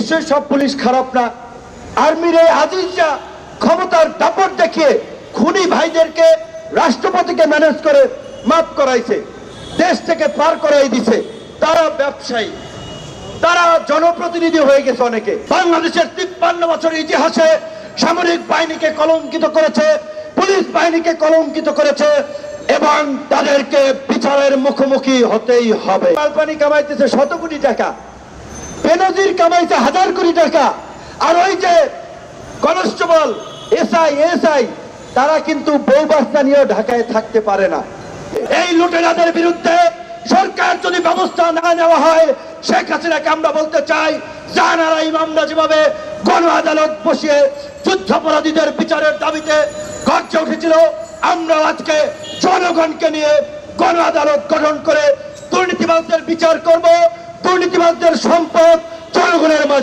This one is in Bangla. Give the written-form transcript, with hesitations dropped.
নিশ্চয়ই সব পুলিশ খারাপ না। আর্মির এই আজিজরা ক্ষমতার দাপট দেখিয়ে খুনি ভাইদেরকে রাষ্ট্রপতিকে ম্যানেজ করে মাফ করাইছে, দেশ থেকে পার করাই দিছে। তারা ব্যবসায়ী, তারা জনপ্রতিনিধি হয়ে গেছে। অনেকে বাংলাদেশের 53 বছরের ইতিহাসে সামরিক বাহিনীকে কলঙ্কিত করেছে, পুলিশ বাহিনীকে কলঙ্কিত করেছে এবং তাদেরকে বিচারের মুখোমুখি হতেই হবে। মালপানি কামাইতেছে শত কোটি টাকা, বেনজির কামাইছে হাজার কোটি টাকা, আর ওই যে কনস্টেবল এসআই তারা কিন্তু বউ বাচ্চা নিয়েও ঢাকায় থাকতে পারে না। এই লুটেরাদের বিরুদ্ধে সরকার যদি ব্যবস্থা না নেওয়া হয়, শেখ হাসিনাকে আমরা বলতে চাই, জানারা ইমামরা যেভাবে গণ আদালত বসিয়ে যুদ্ধাপরাধীদের বিচারের দাবিতে গর্জে উঠেছিল, আমরা আজকে জনগণকে নিয়ে গণ আদালত গঠন করে দুর্নীতিবাজদের বিচার করব। দুর্নীতিবাজদের সম্পদ জনগণের মাঝে